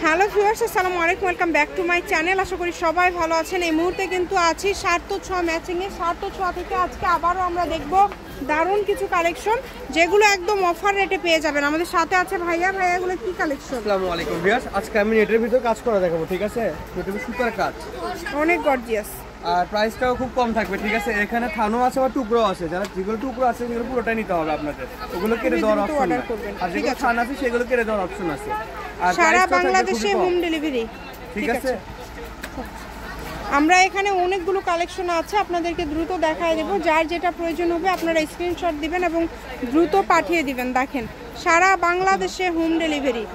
Hello viewers, আসসালামু আলাইকুম, welcome back to my channel. আশা করি সবাই ভালো আছেন। এই মুহূর্তে কিন্তু আছি শার্ট তো ছোঁয়া ম্যাচিংয়ে। শার্ট তো ছোঁয়া থেকে আজকে আবারও আমরা দেখব দারুণ কিছু কালেকশন, যেগুলো একদম অফার রেটে পেয়ে যাবেন। আমাদের সাথে আছে ভাইয়া। ভাইয়াগুলো কি কালেকশন? আসসালামু আলাইকুম ভিউয়ার্স, আজকে আমি নেটের ভিতর কাজ করা দেখাবো, ঠিক আছে? নেটের সুতার কাজ, অনেক গর্জিয়াস, আর প্রাইসটাও খুব কম থাকবে, ঠিক আছে? এখানে থানো আছে বা টুকরো আছে, যারা যেগুলো টুকরো আছে সেগুলো পুরোটাই নিতে হবে আপনাদের। ওগুলো কেটে দেওয়ার অপশন আছে, আর যেগুলো থান আছে সেগুলো কেটে দেওয়ার অপশন আছে। আর সারা বাংলাদেশে হোম ডেলিভারি, ঠিক আছে? আমরা এখানে অনেকগুলো কালেকশন আছে, আপনাদেরকে দ্রুত দেখায় দেব। যার যেটা প্রয়োজন হবে আপনারা স্ক্রিনশট দিবেন এবং দ্রুত পাঠিয়ে দিবেন। দেখেন, সারা বাংলাদেশে হোম ডেলিভারি,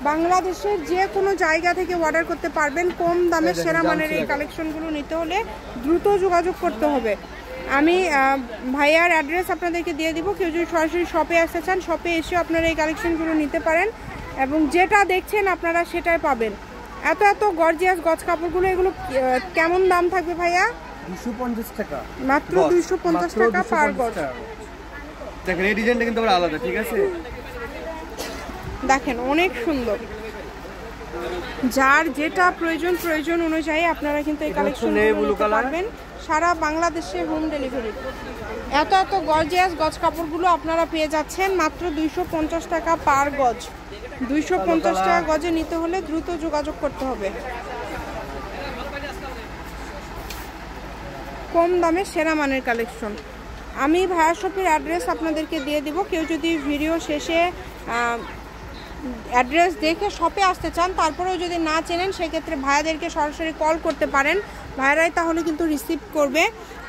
বাংলাদেশের যে কোনো জায়গা থেকে অর্ডার করতে পারবেন। কম দামে সেরা মানের এই কালেকশনগুলো নিতে হলে দ্রুত যোগাযোগ করতে হবে। আমি ভাইয়ার অ্যাড্রেস আপনাদেরকে দিয়ে দিব। কেউ যদি সরাসরি শপে আসতে চান, শপে এসে আপনারা এই কালেকশনগুলো নিতে পারেন এবং যেটা দেখছেন আপনারা সেটাই পাবেন। এত এত গর্জিয়াস গজ কাপড়গুলো, এগুলো কেমন দাম থাকবে ভাইয়া? 250 টাকা মাত্র, 250 টাকা পার গজ। দেখেন এই ডিজাইনটা কিন্তু আবার আলাদা, ঠিক আছে? দেখেন অনেক সুন্দর। যার যেটা প্রয়োজন অনুযায়ী আপনারা কিন্তু এই কালেকশন নিতে পারবেন। সারা বাংলাদেশে হোম ডেলিভারি। এত এত গর্জিয়াস গজ কাপড়গুলো আপনারা পেয়ে যাচ্ছেন মাত্র 250 টাকা পার গজ। 250 টাকা গজে নিতে হলে দ্রুত যোগাযোগ করতে হবে। কম দামে সেরা মানের কালেকশন। আমি ভাইয়া শপের অ্যাড্রেস আপনাদেরকে দিয়ে দিব। কেউ যদি ভিডিও শেষে অ্যাড্রেস দেখে শপে আসতে চান, তারপরেও যদি না চেনেন, সেক্ষেত্রে ভাইয়াদেরকে সরাসরি কল করতে পারেন। ভাইয়ারাই তাহলে কিন্তু রিসিভ করবে।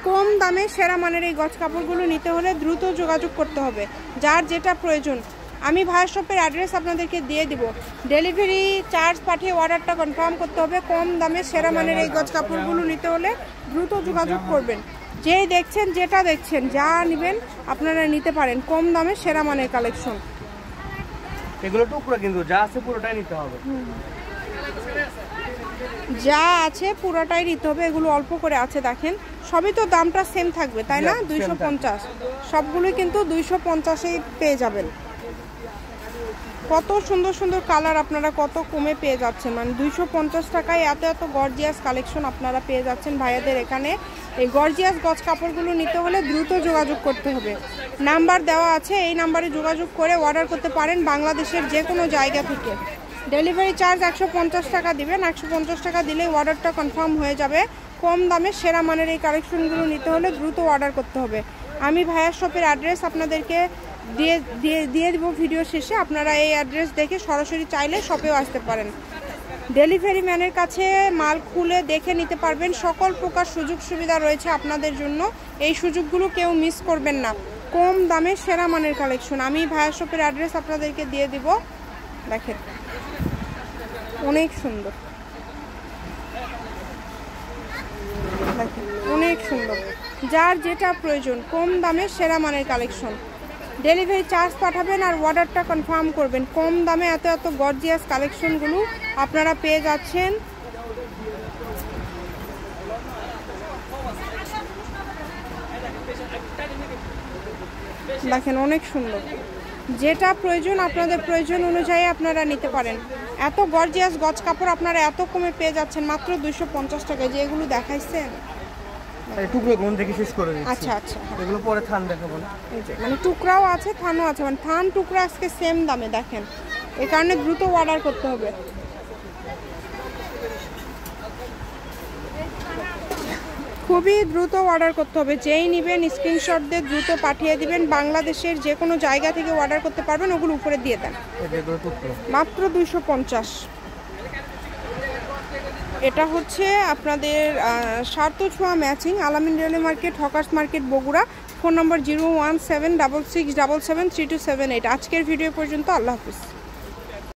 কম দামে সেরা মানের এই গজ কাপড়গুলো নিতে হলে দ্রুত যোগাযোগ করতে হবে। যার যেটা প্রয়োজন, আমি ভাইয়া শপের অ্যাড্রেস আপনাদেরকে দিয়ে দিব। ডেলিভারি চার্জ পাঠিয়ে অর্ডারটা কনফার্ম করতে হবে। কম দামে সেরা মানের এই গজ কাপড়গুলো নিতে হলে দ্রুত যোগাযোগ করবেন। যেই দেখছেন, যেটা দেখছেন, যা নেবেন আপনারা নিতে পারেন। কম দামে সেরা মানের কালেকশন। এগুলো টুকরো, কিন্তু যা আছে পুরোটাই নিতে হবে। যা আছে পুরোটাই নিতে হবে। এগুলো অল্প করে আছে, দেখেন। সবই তো দামটা সেম থাকবে, তাই না? 250। সবগুলোই কিন্তু 250-এই পেয়ে যাবেন। কত সুন্দর সুন্দর কালার আপনারা কত কমে পেয়ে যাচ্ছেন। মানে 250 টাকায় এত এত গর্জিয়াস কালেকশন আপনারা পেয়ে যাচ্ছেন ভাইয়াদের এখানে। এই গর্জিয়াস গজ কাপড়গুলো নিতে হলে দ্রুত যোগাযোগ করতে হবে। নাম্বার দেওয়া আছে, এই নাম্বারে যোগাযোগ করে অর্ডার করতে পারেন বাংলাদেশের যে কোনো জায়গা থেকে। ডেলিভারি চার্জ 150 টাকা দিবেন। 150 টাকা দিলেই অর্ডারটা কনফার্ম হয়ে যাবে। কম দামে সেরা মানের এই কালেকশনগুলো নিতে হলে দ্রুত অর্ডার করতে হবে। আমি ভাইয়ার শপের অ্যাড্রেস আপনাদেরকে দিয়ে দিব ভিডিও শেষে। আপনারা এই অ্যাড্রেস দেখে সরাসরি চাইলে শপেও আসতে পারেন। ডেলিভারি ম্যানের কাছে মাল খুলে দেখে নিতে পারবেন। সকল প্রকার সুযোগ সুবিধা রয়েছে আপনাদের জন্য। এই সুযোগগুলো কেউ মিস করবেন না। কম দামে সেরা মানের কালেকশন। আমি ভাইয়া শপের অ্যাড্রেস আপনাদেরকে দিয়ে দিব। দেখেন অনেক সুন্দর, দেখেন অনেক সুন্দর। যার যেটা প্রয়োজন, কম দামে সেরা মানের কালেকশন। ডেলিভারি চার্জ পাঠাবেন আর অর্ডারটা কনফার্ম করবেন। কম দামে এত এত গর্জিয়াস কালেকশনগুলো আপনারা পেয়ে যাচ্ছেন। দেখেন অনেক সুন্দর। যেটা প্রয়োজন আপনাদের প্রয়োজন অনুযায়ী আপনারা নিতে পারেন। এত গর্জিয়াস গজ কাপড় আপনারা এত কমে পেয়ে যাচ্ছেন মাত্র 250 টাকায়। যে এগুলো দেখাইছেন টুকরো কোন থেকে শেষ করে দিচ্ছি। আচ্ছা আচ্ছা, এগুলো পরে থান দেখাবো না। এই যে মানে টুকরাও আছে, থানও আছে। মানে থান টুকরা আজকে সেম দামে। দেখেন, এই কারণে দ্রুত অর্ডার করতে হবে। খুবই দ্রুত অর্ডার করতে হবে। যেই নেবেন স্ক্রিনশট দিয়ে দ্রুত পাঠিয়ে দিবেন। বাংলাদেশের যে কোনো জায়গা থেকে অর্ডার করতে পারবেন। ওগুলো উপরে দিয়ে দেন। মাত্র 250। এটা হচ্ছে আপনাদের শার্ট তো ছোঁয়া ম্যাচিং, আলামিন railway market, hawkers market, Bogura. Phone নম্বর 01766773278। আজকের ভিডিও পর্যন্ত। আল্লাহ হাফিজ।